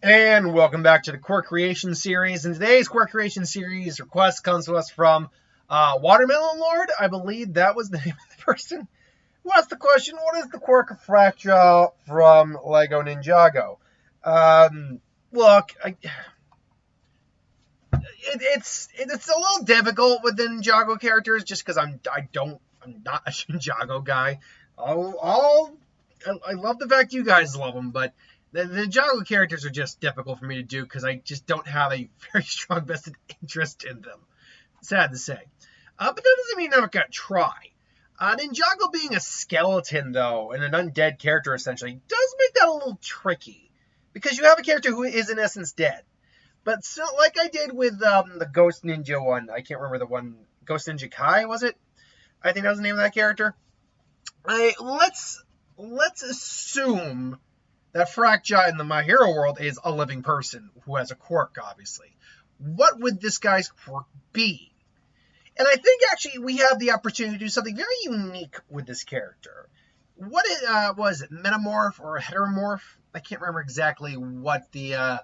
And welcome back to the Quirk Creation series. And today's Quirk Creation series request comes to us from Watermelon Lord. I believe that was the name of the person who asked the question, what is the quirk of Frakjaw from Lego Ninjago? It's a little difficult with the Ninjago characters just because I'm not a Ninjago guy. I love the fact you guys love them, but the Ninjago characters are just difficult for me to do because I just don't have a very strong vested interest in them. Sad to say. But that doesn't mean I'm not going to try. Ninjago being a skeleton, though, and an undead character, essentially, does make that a little tricky. Because you have a character who is, in essence, dead. But so, like I did with the Ghost Ninja one, I can't remember the one, Ghost Ninja Kai, was it? I think that was the name of that character. Let's assume that Frakjaw in the My Hero world is a living person who has a quirk, obviously. What would this guy's quirk be? And I think, actually, we have the opportunity to do something very unique with this character. What was it, metamorph or heteromorph? I can't remember exactly what the... a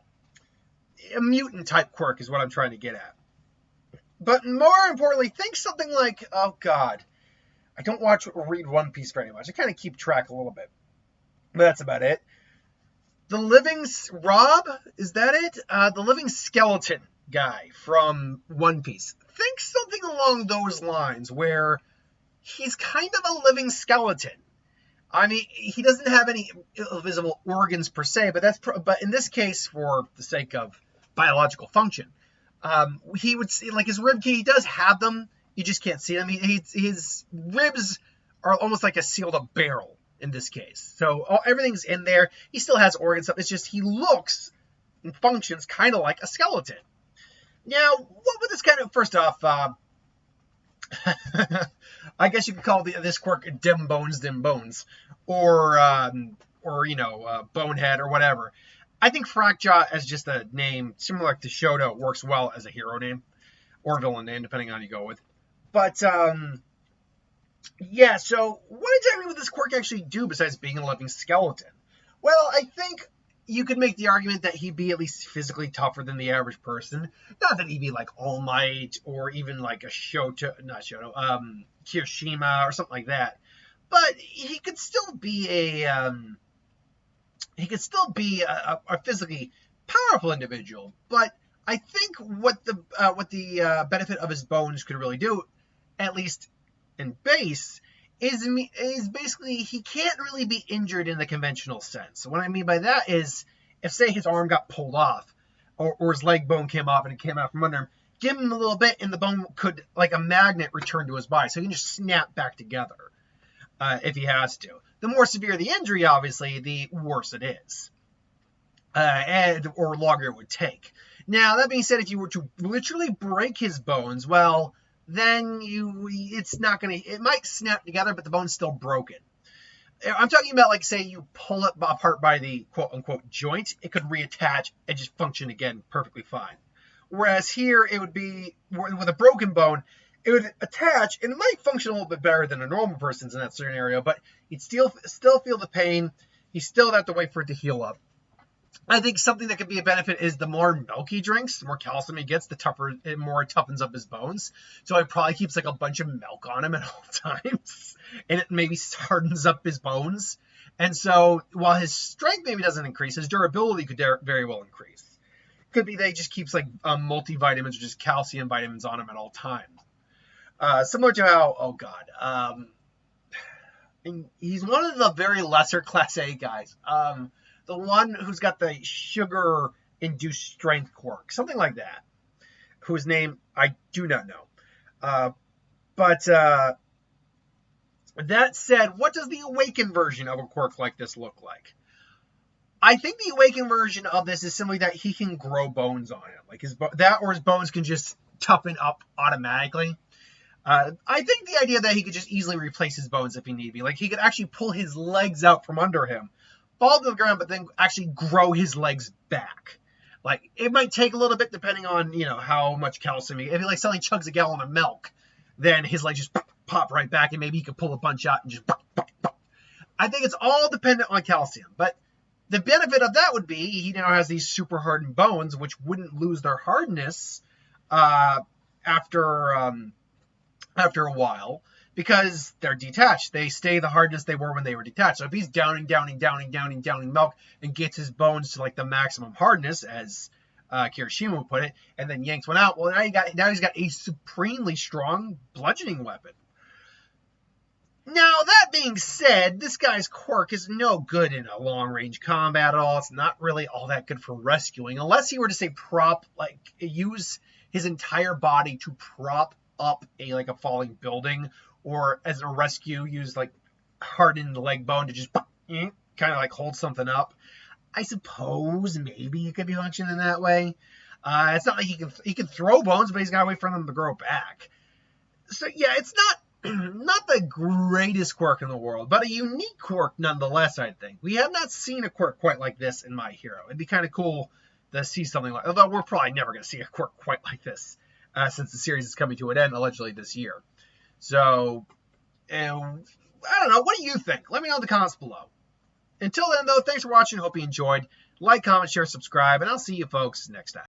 mutant-type quirk is what I'm trying to get at. But more importantly, think something like, oh god, I don't read One Piece very much. I kind of keep track a little bit. But that's about it. The living... Rob? Is that it? The living skeleton guy from One Piece. Think something along those lines, where he's kind of a living skeleton. I mean, he doesn't have any visible organs per se, but in this case, for the sake of biological function, he would see, like, his rib cage, he does have them, you just can't see them. His ribs are almost like a sealed up barrel in this case. So everything's in there. He still has organs. It's just he looks and functions kind of like a skeleton. Now, what would this kind of, first off, I guess you could call this quirk Dim Bones, or Bonehead, or whatever. I think Frakjaw as just a name, similar to Shoto, works well as a hero name, or villain name, depending on how you go with. But, yeah, so what exactly would this quirk actually do besides being a living skeleton? Well, I think you could make the argument that he'd be at least physically tougher than the average person. Not that he'd be like All Might, or even like a Kirishima, or something like that. But he could still be a physically powerful individual. But I think what the benefit of his bones could really do, at least in base, is basically he can't really be injured in the conventional sense. So what I mean by that is, if say his arm got pulled off, or his leg bone came off and it came out from under him, give him a little bit and the bone could, like a magnet, return to his body. So he can just snap back together if he has to. The more severe the injury, obviously, the worse it is. Or longer it would take. Now, that being said, if you were to literally break his bones, well, then it might snap together, but the bone's still broken. I'm talking about, like, say you pull it apart by the quote-unquote joint, it could reattach and just function again perfectly fine. Whereas here, it would be, with a broken bone, it would attach, and it might function a little bit better than a normal person's in that scenario, but you'd still feel the pain. You still have to wait for it to heal up. I think something that could be a benefit is the more milk he drinks, the more calcium he gets, the more it toughens up his bones. So it probably keeps like a bunch of milk on him at all times, and it maybe hardens up his bones. And so while his strength maybe doesn't increase, his durability could very well increase. Could be that he just keeps like multivitamins or just calcium vitamins on him at all times. Similar to how, he's one of the very lesser Class A guys. The one who's got the sugar-induced strength quirk, something like that, whose name I do not know. But that said, what does the awakened version of a quirk like this look like? I think the awakened version of this is simply that he can grow bones on him, like his bones can just toughen up automatically. I think the idea that he could just easily replace his bones if he need be, like he could actually pull his legs out from under him, fall to the ground, but then actually grow his legs back. Like, it might take a little bit depending on, how much calcium if he like suddenly chugs a gallon of milk, then his legs just pop right back, and maybe he could pull a bunch out and just. I think it's all dependent on calcium, but The benefit of that would be he now has these super hardened bones, which wouldn't lose their hardness after a while, because they're detached. They stay the hardness they were when they were detached. So if he's downing milk and gets his bones to like the maximum hardness, as Kirishima would put it, and then yanks one out, well, now he's got a supremely strong bludgeoning weapon. Now, that being said, this guy's quirk is no good in a long-range combat at all. It's not really all that good for rescuing, unless he were to say use his entire body to prop up a falling building, or as a rescue, use hardened leg bone to just kind of hold something up. I suppose maybe it could be functioning that way. It's not like he can throw bones, but he's got to wait for them to grow back. So yeah, it's not the greatest quirk in the world, but a unique quirk nonetheless, I think. We have not seen a quirk quite like this in My Hero. It'd be kind of cool to see something like, although we're probably never going to see a quirk quite like this, since the series is coming to an end, allegedly this year. So, I don't know. What do you think? Let me know in the comments below. Until then, though, thanks for watching. Hope you enjoyed. Like, comment, share, subscribe, and I'll see you folks next time.